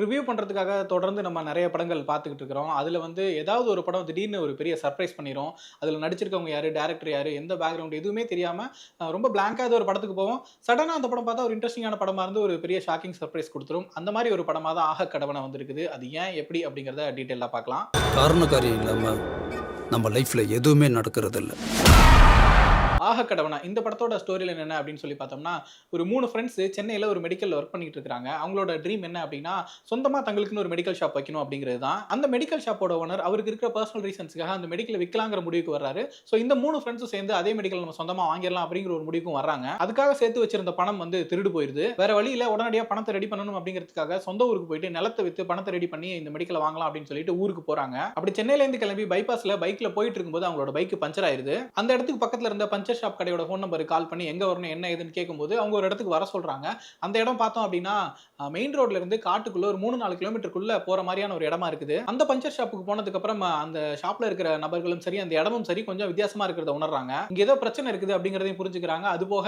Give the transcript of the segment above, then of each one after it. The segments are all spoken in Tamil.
ரிவ்யூ பண்றதுக்காக தொடர்ந்து நம்ம நெறைய படங்கள் பார்த்துக்கிட்டு இருக்கிறோம். அதுல வந்து ஏதாவது ஒரு படம் திடீர்னு ஒரு பெரிய சர்ப்ரைஸ் பண்ணிரும். அதுல நடிச்சிருக்கவங்க யாரு? டைரக்டர் யாரு? எந்த பேக்கிரவுண்ட் எதுவுமே தெரியாம ரொம்ப பிளாங்க்கா ஏதோ ஒரு படத்துக்கு போவோம். சடனா அந்த படம் பார்த்தா ஒரு இன்ட்ரஸ்டிங்கான படமா இருந்து ஒரு பெரிய ஷாக்கிங் சர்ப்ரைஸ் குடுத்துரும். அந்த மாரி ஒரு படமா தான் ஆகக்கடவன வந்திருக்குது. அது ஏன்? எப்படி? அப்படிங்கிறத டீட்டெயிலா பார்க்கலாம். காரண காரியம் இல்லாம நம்ம லைஃப்ல எதுவுமே நடக்கிறதில்ல. ஆகக்கடவன இந்த படத்தோட ஸ்டோரி லைன் என்ன அப்படின்னு சொல்லி பார்த்தோம்னா, ஒரு 3 ஃப்ரெண்ட்ஸ் சென்னையில ஒரு மெடிக்கல்ல ஒர்க் பண்ணிட்டு இருக்காங்க. அவங்களோட ட்ரீம் என்ன அப்படின்னா, சொந்தமா தங்களுக்குன்னு ஒரு மெடிக்கல் ஷாப் வைக்கணும் அப்படிங்கிறது தான். அந்த மெடிக்கல் ஷாப்போட ஓனர் அவருக்கு இருக்கிற பெர்சனல் ரீசன்ஸ்க்காக அந்த மெடிக்கல விக்கலாங்கிற முடிவுக்கு வர்றாரு. ஸோ இந்த 3 ஃப்ரெண்ட்ஸும் சேர்ந்து அதே மெடிக்கல் நம்ம சொந்தமா வாங்கிடலாம் அப்படிங்கிற ஒரு முடிவுக்கும் வர்றாங்க. அதுக்காக சேர்த்து வச்சிருந்த பணம் வந்து திருடு போயிருது. வேற வழி இல்ல, உடனடியா பணத்தை ரெடி பண்ணணும் அப்படிங்கிறதுக்காக சொந்த ஊருக்கு போயிட்டு நிலத்தை வித்து பணத்தை ரெடி பண்ணி இந்த மெடிக்கல வாங்கலாம் அப்படின்னு சொல்லிட்டு ஊருக்கு போறாங்க. அப்படி சென்னையில இருந்து கிளம்பி பைபாஸ்ல பைக்ல போயிட்டு இருக்கும்போது அவங்களோட பைக் பஞ்சர் ஆயிருது. அந்த இடத்துக்கு பக்கத்துல இருந்த பஞ்சர் ஷாப் கடையோட ஃபோன் நம்பருக்கு கால் பண்ணி எங்க வரணும் என்ன ஏதுன்னு கேட்கும்போது அவங்க ஒரு இடத்துக்கு வர சொல்றாங்க. அந்த இடம் பார்த்தோம் அப்படின்னா மெயின் ரோட்ல இருந்து காட்டுக்குள்ள ஒரு 3-4 கிலோமீட்டருக்குள்ள போற மாதிரியான ஒரு இடமா இருக்குது. அந்த பஞ்சர் ஷாப்புக்கு போனதுக்கு அப்புறம் அந்த ஷாப்ல இருக்கிற நபர்களும் சரி அந்த இடமும் சரி கொஞ்சம் வித்தியாசமா இருக்கிறத உணர்றாங்க. இங்க ஏதோ பிரச்சனை இருக்குது அப்படிங்கறதையும் புரிஞ்சுக்கிறாங்க. அது போக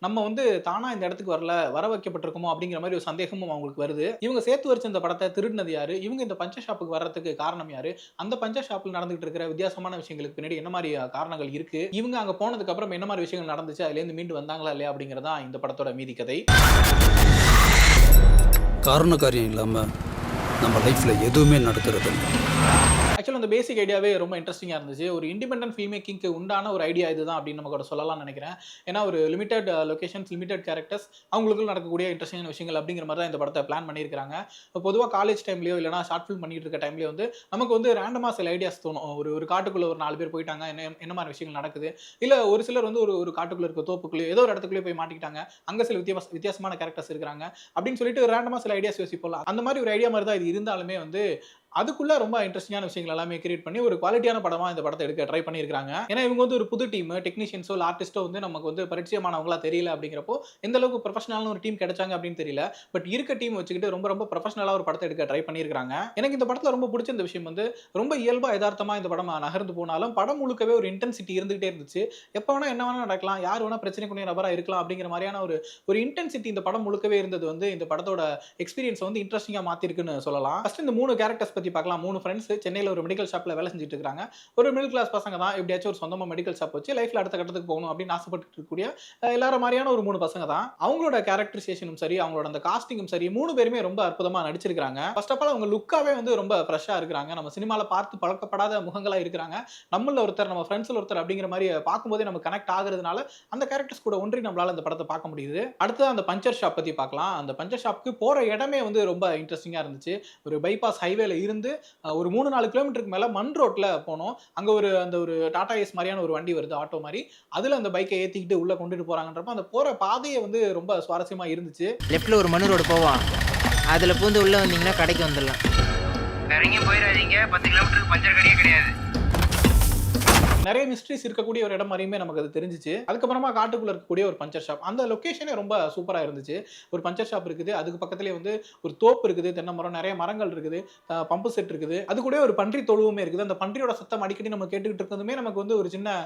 நம்ம வந்து தானா இந்த இடத்துக்கு வரல, வர வைக்கப்பட்டிருக்கோமோ அப்படிங்கிற மாதிரி ஒரு சந்தேகமும் அவங்களுக்கு வருது. இவங்க சேர்த்து வச்ச இந்த படத்தை திருடினது யாரு? இவங்க இந்த பஞ்சர் ஷாப்புக்கு வர்றதுக்கு காரணம் யாரு? அந்த பஞ்சர் ஷாப்ல நடந்துகிட்டு இருக்கிற வித்தியாசமான விஷயங்களுக்கு பின்னாடி என்ன மாதிரி காரணங்கள் இருக்கு? இவங்க அங்க போனதுக்கு அப்புறம் என்ன மாதிரி விஷயங்கள் நடந்துச்சு? அதுல இருந்து மீண்டு வந்தாங்களா இல்லையா அப்படிங்கறதா இந்த படத்தோட மீதி கதை. காரண காரியம் இல்லாம நம்ம லைஃப்ல எதுவுமே நடக்கிறதில்ல. ஆக்சுவலா அந்த பேசிக் ஐடியாவே ரொம்ப இன்ட்ரெஸ்டிங்கா இருந்துச்சு. ஒரு இண்டிபெண்டன்ட் ஃபில்ம் மேக்கிங்க்கு உண்டான ஒரு ஐடியா இதுதான் அப்படின்னு நம்ம கூட சொல்லலாம்னு நினைக்கிறேன். ஏன்னா ஒரு லிமிடெட் லொகேஷன்ஸ், லிமிடெட் கேரக்டர்ஸ், அவங்களுக்குள்ள நடக்கக்கூடிய இன்ட்ரெஸ்டிங்கான விஷயங்கள் அப்படிங்கிற மாதிரி தான் இந்த படத்தை பிளான் பண்ணியிருக்காங்க. பொதுவா காலேஜ் டைம்லயோ இல்லைனா ஷார்ட் ஃபில்ம் பண்ணிட்டு இருக்க டைம்லயோ வந்து நமக்கு வந்து ரேண்டமா சில ஐடியாஸ் தோணும். ஒரு ஒரு காட்டுக்குள்ள ஒரு 4 பேர் போயிட்டாங்க. என்ன என்ன மாதிரி விஷயங்கள் நடக்குது? இல்ல ஒரு சிலர் வந்து ஒரு ஒரு காட்டுக்குள்ள இருக்க தோப்புக்குள்ளயோ ஏதோ ஒரு இடத்துக்குள்ளே போய் மாட்டிக்கிட்டாங்க. அங்க சில வித்தியாசமான கேரக்டர்ஸ் இருக்காங்க. அப்படின்னு சொல்லிட்டு ரேண்டமா சில ஐடியாஸ் யோசிப்போம்ல. அந்த மாதிரி ஒரு ஐடியா மாதிரி தான் இது இருந்தாலுமே வந்து அதுக்குள்ள ரொம்ப இன்ட்ரெஸ்டிங்கான விஷயங்கள் எல்லாமே கிரியேட் பண்ணி ஒரு குவாலிட்டியான படமா இந்த படத்தை எடுக்க ட்ரை பண்ணியிருக்காங்க. ஏன்னா இவங்க வந்து ஒரு புது டீம், டெக்னீஷியன்ஸோ இல்ல ஆர்டிஸ்டோ வந்து நமக்கு வந்து பரிச்சயமானவங்களா தெரியல அப்படிங்கிறப்போ எந்த அளவுக்கு ப்ரொஃபஷனலான ஒரு டீம் கிடைச்சாங்க அப்படின்னு தெரியல. பட் இருக்க டீம் வச்சுக்கிட்டு ரொம்ப ரொம்ப ப்ரொஃபஷனலா ஒரு படத்தை எடுக்க ட்ரை பண்ணியிருக்காங்க. எனக்கு இந்த படத்துல ரொம்ப பிடிச்ச இந்த விஷயம் வந்து ரொம்ப இயல்பா யதார்த்தமா இந்த படம் நகர்ந்து போனாலும் படம் முழுக்கவே ஒரு இன்டென்சிட்டி இருந்துகிட்டே இருந்துச்சு. எப்ப வேணா என்ன வேணா நடக்கலாம், யார் வேணா பிரச்சனைக்குரிய நபரா இருக்கலாம் அப்படிங்கிற மாதிரியான ஒரு ஒரு இன்டென்சிட்டி இந்த படம் முழுக்கவே இருந்தது வந்து இந்த படத்தோட எக்ஸ்பீரியன்ஸ் வந்து இன்ட்ரெஸ்டிங்கா மாத்திருக்குன்னு சொல்லலாம். ஃபர்ஸ்ட் இந்த 3 கேரக்டர்ஸ் பத்தி பார்க்கலாம். 3 ஃப்ரெண்ட்ஸ் சென்னையில ஒரு மெடிக்கல் ஷாப்ல வேலை செஞ்சுட்டு இருக்காங்க. ஒரு மிடில் கிளாஸ் பசங்க தான். எப்படியாச்சும் ஒரு சொந்தமா மெடிக்கல் ஷாப் வச்சு லைஃப்ல அடுத்த கட்டத்துக்கு போகணும் அப்படின்னு ஆசைப்பட்டு இருக்கக்கூடிய எல்லாரும் மாதிரியான ஒரு 3 பசங்க தான். அவங்களோட கேரக்டரைசேஷனும் சரி, அவங்களோட அந்த காஸ்டிங்கும் சரி, 3 பேருமே ரொம்ப அற்புதமா நடிச்சிருக்காங்க. ஃபர்ஸ்ட் ஆஃப் ஆல் அவங்க லுக்காவே வந்து ரொம்ப ஃப்ரெஷ்ஷா இருக்காங்க. நம்ம சினிமால பார்த்து பழக்கப்படாத முகங்களா இருக்காங்க. நம்மள ஒருத்தர், நம்ம ஃப்ரெண்ட்ஸ்ல ஒருத்தர் அப்படிங்கிற மாதிரி பார்க்கும்போதே நம்ம கனெக்ட் ஆகுறதுனால அந்த கேரக்டர்ஸ் கூட ஒன்றி நம்மளால இந்த படத்தை பார்க்க முடியுது. அடுத்து அந்த பஞ்சர் ஷாப் பத்தி பார்க்கலாம். அந்த பஞ்சர் ஷாப்க்கு போற இடமே வந்து ரொம்ப இன்ட்ரெஸ்டிங்கா இருந்துச்சு. ஒரு பைபாஸ் ஹைவேல இருந்து ஒரு 3-4 கிலோமீட்டருக்கு மேல மண் ரோட்ல போனோம். அங்க ஒரு அந்த ஒரு டாடா ஏஸ் மாதிரியான ஒரு வண்டி வருது, ஆட்டோ மாதிரி. அதுல அந்த பைக்கை ஏத்திக்கிட்டு உள்ள கொண்டுட்டு போறாங்கன்றப்ப அந்த போற பாதையே வந்து ரொம்ப சுவாரஸ்யமா இருந்துச்சு. லெஃப்ட்ல ஒரு மண் ரோடு போவான். அதுல பூந்து உள்ள வந்தீங்கன்னா கடைக்கு வந்துடலாம். வேற எங்கேயும் போயிடாதீங்க. 10 கிலோமீட்டருக்கு பஞ்சர் கடையே கிடையாது. நிறைய மிஸ்ட்ரிஸ் இருக்கக்கூடிய ஒரு இடம் மாதிரியுமே நமக்கு அது தெரிஞ்சிச்சு. அதுக்கப்புறமா காட்டுக்குள்ள இருக்கக்கூடிய ஒரு பஞ்சர் ஷாப், அந்த லொகேஷனே ரொம்ப சூப்பரா இருந்துச்சு. ஒரு பஞ்சர் ஷாப் இருக்குது, அதுக்கு பக்கத்துலேயே வந்து ஒரு தோப்பு இருக்குது, தென்னை மரம், நிறைய மரங்கள் இருக்குது, பம்பு செட் இருக்குது, அது கூட ஒரு பன்றி தொழுவுமே இருக்குது. அந்த பன்றியோட சத்தம் அடிக்கடி நம்ம கேட்டுக்கிட்டு இருக்கிறதுமே நமக்கு வந்து ஒரு சின்ன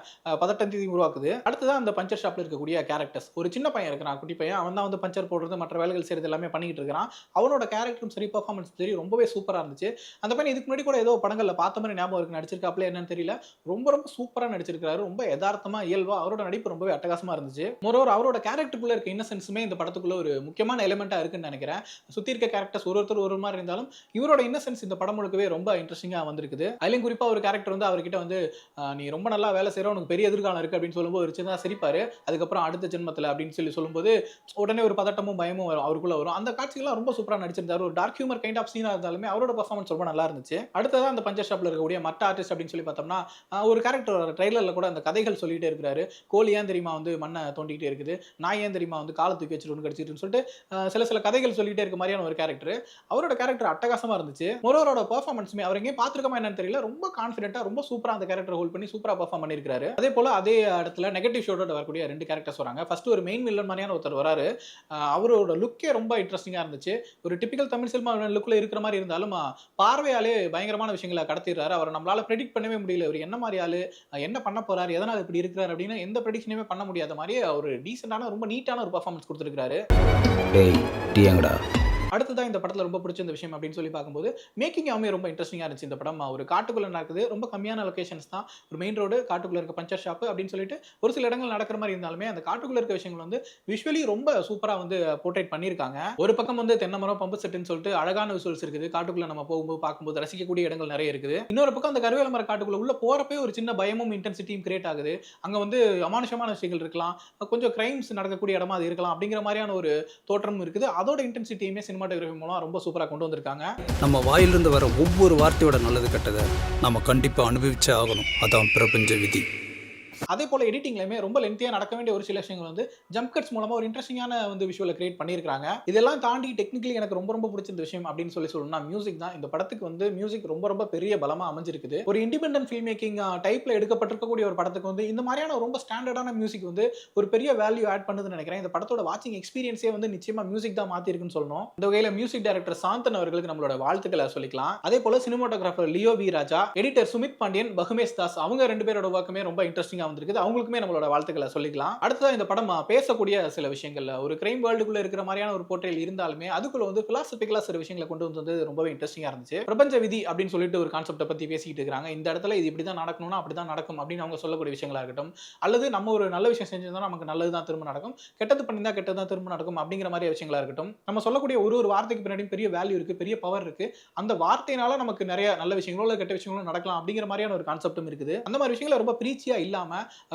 பதட்டத்தை உருவாக்குது. அடுத்ததான் அந்த பஞ்சர் ஷாப்ல இருக்கக்கூடிய கேரக்டர்ஸ். ஒரு சின்ன பையன் இருக்கிறான், குட்டி பையன். அவன் தான் வந்து பஞ்சர் போடுறது மற்ற வேலைகள் செய்யறது எல்லாமே பண்ணிக்கிட்டு இருக்கிறான். அவனோட கேரக்டரும் சரி, பெர்ஃபார்மன்ஸ் சரி ரொம்பவே சூப்பரா இருந்துச்சு. அந்த பையன் இதுக்கு முன்னாடி கூட ஏதோ படங்கள்ல பார்த்த மாதிரி ஞாபகம் இருக்கு, நடிச்சிருக்காப்ல என்னன்னு தெரியல. ரொம்ப ரொம்ப சூப்பரா நடிச்சிருக்காரு. ரொம்ப யதார்த்தமா இயல்பா அவரோட நடிப்பு ரொம்பவே அட்டகாசமா இருந்துச்சு. மோரோவர் அவரோட கேரக்டருக்குள்ள இருக்க இன்னசென்ஸுமே இந்த படத்துக்குள்ள ஒரு முக்கியமான எலிமெண்டா இருக்குன்னு நினைக்கிறேன். சுத்தி இருக்க கேரக்டர்ஸ் ஒருத்தர் ஒரு மாதிரி இருந்தாலும் இவரோட இன்னசென்ஸ் இந்த படம் முழுக்கவே ரொம்ப இன்ட்ரெஸ்டிங்கா வந்திருக்குது. அதுலயும் குறிப்பா ஒரு கேரக்டர் வந்து அவர்கிட்ட வந்து நீ ரொம்ப நல்லா வேலை செய்யற, உனக்கு பெரிய எதிர்காலம் இருக்கு அப்படின்னு சொல்லும்போது ஒரு சின்னதா சிரிப்பாரு. அதுக்கப்புறம் அடுத்த ஜென்மத்துல அப்படின்னு சொல்லும்போது உடனே ஒரு பதட்டமும் பயமும் அவருக்குள்ள வரும். அந்த காட்சிகள்லாம் ரொம்ப சூப்பரா நடிச்சிருந்தாரு. ஒரு டார்க் ஹியூமர் கைண்ட் ஆஃப் சீனா இருந்தாலுமே அவரோட பெர்ஃபார்மன்ஸ் ரொம்ப நல்லா இருந்துச்சு. அடுத்ததான் அந்த பஞ்சர் ஷாப்ல இருக்கக்கூடிய மற்ற ஆர்டிஸ்ட் அப்படின்னு சொல்லி பார்த்தோம்னா ஒரு கேரக்டர் ட்ரைலர்ல கூட அந்த கதைகள் சொல்லிட்டே இருக்கிறாரு. கோழி ஏன் தெரியுமா வந்து மண்ணை தோண்டிக்கிட்டே இருக்குது, நாய் ஏன் தெரியுமா வந்து காலை தூக்கி வச்சுட்டு கடிச்சிட்டுன்னு சொல்லிட்டு சில கதைகள் சொல்லிட்டே இருக்க மாதிரியான ஒரு கேரக்டர். அவரோட கேரக்டர் அட்டகாசமா இருந்துச்சு. மோரோவரோட பெர்ஃபார்மன்ஸுமே அவர் எங்கேயும் பார்த்திருக்கமா என்னன்னு தெரியல, ரொம்ப கான்ஃபிடென்ட்டா ரொம்ப சூப்பரா அந்த கேரக்டர் ஹோல்ட் பண்ணி சூப்பரா பெர்ஃபார்ம் பண்ணியிருக்காரு. அதே போல அதே இடத்துல நெகட்டிவ் ஷோடோட வரக்கூடிய 2 கேரக்டர்ஸ் வராங்க. ஃபர்ஸ்ட் ஒரு மெயின் வில்லன் மாதிரியான ஒருத்தர் வராரு. அவரோட லுக்கே ரொம்ப இன்ட்ரெஸ்டிங்கா இருந்துச்சு. ஒரு டிபிக்கல் தமிழ் சினிமா லுக்ல இருக்கிற மாதிரி இருந்தாலும் பார்வையாலே பயங்கரமான விஷயங்களை கடத்திடுறாரு. அவரை நம்மளால ப்ரெடிக்ட் பண்ணவே முடியல. இவர் என்ன மாதிரி ஆளு, என்ன பண்ண போறாரு, எதனால இப்படி இருக்கிறார் அப்படின்னு எந்த ப்ரெடிக்ஷனுமே பண்ண முடியாத மாதிரி ஒரு டீசென்டான ரொம்ப நீட்டான ஒரு பெர்ஃபார்மன்ஸ் கொடுத்திருக்காரு. டேய் டீ எங்கடா? அடுத்ததான் இந்த படத்துல ரொம்ப பிடிச்ச இந்த விஷயம் அப்படின்னு சொல்லி பார்க்கும்போது மேக்கிங் ரொம்ப இன்ட்ரெஸ்டிங்கா இருந்துச்சு. இந்த படம் ஒரு காட்டுக்குள்ள நடக்குது, ரொம்ப கம்மியான லொகேஷன்ஸ் தான், ஒரு மெயின் ரோடு, காட்டுக்குள்ள இருக்க பஞ்சர் ஷாப் அப்படின்னு சொல்லிட்டு ஒரு சில இடங்கள் நடக்கிற மாதிரி இருந்தாலுமே அந்த காட்டுக்குள்ள இருக்க விஷயங்கள் வந்து விஷுவலி ரொம்ப சூப்பரா வந்து போர்ட்ரேட் பண்ணியிருக்காங்க. ஒரு பக்கம் வந்து தென்னை மரம், பம்பு செட்டுன்னு சொல்லிட்டு அழகான விஷுவல்ஸ் இருக்குது, காட்டுக்குள்ள நம்ம போகும்போது பார்க்கும்போது ரசிக்கக்கூடிய இடங்கள் நிறைய இருக்குது. இன்னொரு பக்கம் அந்த கருவேல மர காட்டுக்குள்ள உள்ள போறப்பே ஒரு சின்ன பயமும் இன்டென்சிட்டியும் கிரியேட் ஆகுது. அங்க வந்து அமானுஷமான விஷயங்கள் இருக்கலாம், கொஞ்சம் கிரைம்ஸ் நடக்கக்கூடிய இடமா அது இருக்கலாம் அப்படிங்கிற மாதிரியான ஒரு தோற்றமும் இருக்குது. அதோட இன்டென்சிட்டியுமே சினிமாட்டோகிராஃபி மூலம் ரொம்ப சூப்பரா கொண்டு வந்திருக்காங்க. நம்ம வாயிலிருந்து வர ஒவ்வொரு வார்த்தையோட நல்லது கெட்டதை நம்ம கண்டிப்பாக அனுபவிச்சே ஆகணும். அதான் பிரபஞ்ச விதி. அதே போல எடிட்டிங்லயுமே ரொம்ப லென்த்தியா நடக்க வேண்டிய ஒரு சில விஷயங்கள் வந்து ஜம்ப் கட்ஸ் மூலமா ஒரு இன்ட்ரெஸ்டிங்கான வந்து விஷுவலை கிரியேட் பண்ணியிருக்காங்க. இதெல்லாம் தாண்டி டெக்னிக்கலி எனக்கு ரொம்ப ரொம்ப பிடிச்ச விஷயம் அப்படின்னு சொல்லணும்னா மியூசிக் தான். இந்த படத்துக்கு வந்து மியூசிக் ரொம்ப ரொம்ப பெரிய பலமா அமைஞ்சிருக்குது. ஒரு இண்டிபெண்டன்ட் ஃபில்ம் மேக்கிங் டைப்ல எடுக்கப்பட்டிருக்கக்கூடிய ஒரு படத்துக்கு வந்து இந்த மாதிரியான ரொம்ப ஸ்டாண்டர்டான மியூசிக் வந்து ஒரு பெரிய வேல்யூ ஆட் பண்ணுதுன்னு நினைக்கிறேன். இந்த படத்தோட வாட்சிங் எக்ஸ்பீரியன்ஸே வந்து நிச்சயமா மியூசிக் தான் மாத்தி இருக்குன்னு சொல்லணும். இந்த வகையில மியூசிக் டைரக்டர் சாந்தன் அவர்களுக்கு நம்மளோட வாழ்த்துக்களை சொல்லிக்கலாம். அதே போல சினிமாட்டோகிராஃபர் லியோ வி ராஜா, எடிட்டர் சுமித் பாண்டியன், பகுமேஷ் தாஸ், அவங்க ரெண்டு பேரோட ஒர்க்குமே ரொம்ப இன்ட்ரெஸ்டிங்கா வந்திருக்குது. அவங்களுக்குமே நம்மளோட வாழ்த்துக்களை சொல்லிக்கலாம். அடுத்ததா இந்த படம் பேசக்கூடிய சில விஷயங்கள்ல ஒரு கிரைம் வேர்ல்டுக்குள்ள இருக்கிற மாதிரியான ஒரு போர்ட்ரேல் இருந்தாலுமே அதுக்குள்ள வந்து பிலாசபிக்கலா சில விஷயங்களை கொண்டு வந்து ரொம்பவே இன்ட்ரெஸ்டிங்கா இருந்துச்சு. பிரபஞ்ச விதி அப்படின்னு சொல்லிட்டு ஒரு கான்செப்டை பத்தி பேசிட்டு இருக்காங்க. இந்த இடத்துல இது இப்படிதான் நடக்கணும்னா அப்படிதான் நடக்கும் அப்படின்னு அவங்க சொல்லக்கூடிய விஷயங்களா இருக்கட்டும், அல்லது நம்ம ஒரு நல்ல விஷயம் செஞ்சிருந்தா நமக்கு நல்லதுதான் திரும்ப நடக்கும், கெட்டது பண்ணிருந்தா கெட்டதுதான் திரும்ப நடக்கும் அப்படிங்கிற மாதிரி விஷயங்களா இருக்கட்டும். நம்ம சொல்லக்கூடிய ஒரு வார்த்தைக்கு பின்னாடி பெரிய வேல்யூ இருக்கு, பெரிய பவர் இருக்கு. அந்த வார்த்தையினால நமக்கு நிறைய நல்ல விஷயங்களோ இல்ல கெட்ட விஷயங்களோ நடக்கலாம் அப்படிங்கிற மாதிரியான ஒரு கான்செப்டும் இருக்குது. அந்த மாதிரி விஷயங்களை ரொம்ப பிரீச்சியா இல்லாம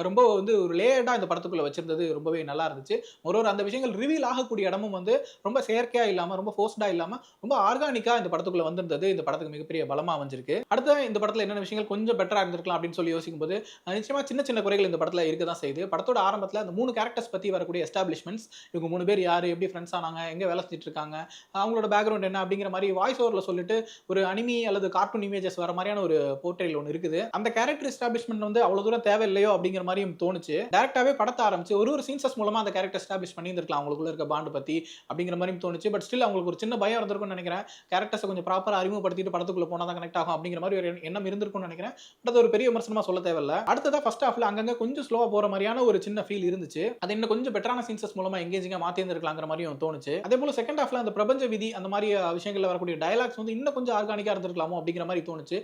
ரொம்ப வந்து ஒரு லேயர்டா இந்த படத்துக்குள்ள வச்சிருந்தது ரொம்பவே நல்லா இருந்துச்சு. ஒரு அந்த விஷயங்கள் ரிவீல் ஆகக்கூடிய இடமும் வந்து ரொம்ப செயற்கையா இல்லாம, ரொம்ப ஃபோர்ஸ்டா இல்லாம, ரொம்ப ஆர்கானிக்கா இந்த படத்துக்குள்ள வந்திருந்தது இந்த படத்துக்கு மிகப்பெரிய பலமா அமைஞ்சிருக்கு. அடுத்து இந்த படத்துல என்னென்ன விஷயங்கள் கொஞ்சம் பெட்டரா இருந்திருக்கலாம் அப்படின்னு சொல்லி யோசிக்கும் போது நிச்சயமா சின்ன சின்ன குறைகள் இந்த படத்துல இருக்க தான் செய்யுது. படத்தோட ஆரம்பத்துல அந்த 3 கேரக்டர்ஸ் பத்தி வரக்கூடிய எஸ்டாப்ளிஷ்மெண்ட்ஸ், இவங்க 3 பேர் யாரு, எப்படி ஃப்ரெண்ட்ஸ் ஆனாங்க, எங்க வேலை செஞ்சுட்டு இருக்காங்க, அவங்களோட பேக்ரவுண்ட் என்ன அப்படிங்கிற மாதிரி வாய்ஸ் ஓவர்ல சொல்லிட்டு ஒரு அனிமி அல்லது கார்ட்டூன் இமேஜஸ் வர மாதிரியான ஒரு போர்ட்ரேல் ஒன்று இருக்குது. அந்த கேரக்டர் எஸ்டாப்ளிஷ்மெண்ட் வந்து அவ்வளவு தூரம் தேவையில்லையோ அப்படிங்கிற மாதிரியும் தோணுச்சு. டைரக்டாவே படத்தை ஆரம்பிச்சு ஒரு சீன்சஸ் மூலமா அந்த கேரக்டர் எஸ்டாப்ளிஷ் பண்ணியிருக்கலாம் அவங்களுக்குள்ள இருக்க பாண்ட் பத்தி அப்படிங்கிற மாதிரியும் தோணுச்சு. பட் ஸ்டில் அவங்களுக்கு ஒரு சின்ன பயம் இருந்திருக்கும்னு நினைக்கிறேன். கேரக்டர்ஸை கொஞ்சம் ப்ராப்பரா அறிமுகப்படுத்திட்டு படத்துக்குள்ள போனா தான் கனெக்ட் ஆகும் அப்படிங்கிற மாதிரி ஒரு எண்ணம் இருந்திருக்கும்னு நினைக்கிறேன். பட் அது ஒரு பெரிய விமர்சனமா சொல்ல தேவையில்ல. அடுத்ததா ஃபர்ஸ்ட் ஹாஃப்ல அங்கங்க கொஞ்சம் ஸ்லோவா போற மாதிரியான ஒரு சின்ன ஃபீல் இருந்துச்சு. அது இன்னும் கொஞ்சம் பெட்டரான சீன்சஸ் மூலமா எங்கேஜிங்கா மாத்தி இருந்திருக்கலாங்கிற மாதிரியும் தோணுச்சு. அதே போல செகண்ட் ஹாஃப்ல அந்த பிரபஞ்ச விதி அந்த மாதிரி விஷயங்கள்ல வரக்கூடிய டயலாக்ஸ் வந்து இன்னும் கொஞ்சம் ஆர்கானிக்கா இருந்திருக்கலாமோ அப்படிங்கிற மாதிரி தோணுச்சு.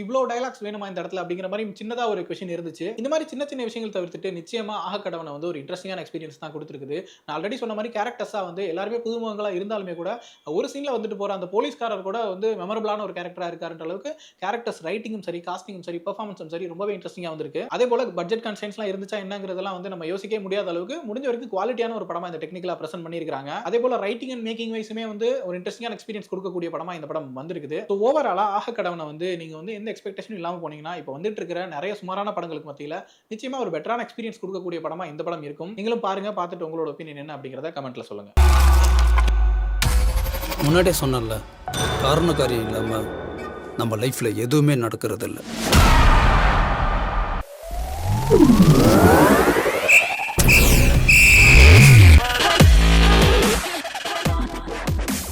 இவ்வளோ டயலாக்ஸ் வேணுமா இந்த இடத்துல அப்படிங்கிற மாதிரி சின்னதா ஒரு கொஸ்டின் இருந்துச்சு. இந்த மாதிரி சின்ன சின்ன விஷயங்கள் தவிர்த்துட்டு நிச்சயமா ஆகக்கடவனை வந்து ஒரு இன்ட்ரெஸ்டிங்கான எக்ஸ்பீரியன்ஸ் தான் கொடுத்துருக்குது. நான் ஆல்ரெடி சொன்ன மாதிரி கேரக்டர்ஸா வந்து எல்லாருமே புதுமுகங்களா இருந்தாலுமே கூட ஒரு சீன்ல வந்துட்டு போற அந்த போலீஸ்காரர் கூட வந்து மெமரபிளான ஒரு கேரக்டரா இருக்காருன்ற அளவுக்கு கேரக்டர்ஸ் ரைட்டிங்கும் சரி, காஸ்டிங்கும் சரி, பெர்ஃபார்மன்ஸும் சரி ரொம்பவே இன்ட்ரெஸ்டிங்கா வந்திருக்கு. அதே போல பட்ஜெட் கன்ஸ்ட்ரெயின்ஸ்லாம் இருந்துச்சா என்னங்கிறதெல்லாம் வந்து நம்ம யோசிக்கவே முடியாத அளவுக்கு முடிஞ்ச வரைக்கும் குவாலிட்டியான ஒரு படமா இந்த டெக்னிக்கலா பிரசன்ட் பண்ணியிருக்காங்க. அதே போல ரைட்டிங் அண்ட் மேக்கிங் வைஸுமே வந்து ஒரு இன்ட்ரெஸ்டிங்கான எக்ஸ்பீரியன்ஸ் கொடுக்கக்கூடிய படமா இந்த படம் வந்திருக்குது. ஸோ ஓவராலா ஆகக்கடவனை வந்து நீங்க வந்து எந்த எக்ஸ்பெக்டேஷனும் இல்லாம போனீங்கன்னா இப்போ வந்துட்டு இருக்கிற நிறைய சுமாரான படங்களுக்கு மத்தியில நிச்சயமா ஒரு பெட்டரான எக்ஸ்பீரியன்ஸ் கொடுக்கக்கூடிய படமா இந்த படம் இருக்கும். நீங்களும் பாருங்க, பார்த்துட்டு உங்களோட ஒப்பீனியன் என்ன அப்படிங்கிறத கமெண்ட்ல சொல்லுங்க. முன்னாடியே சொன்னேன்ல, காரண காரியம் இல்லாமல் நம்ம லைஃப்பில் எதுவுமே நடக்கிறது இல்லை.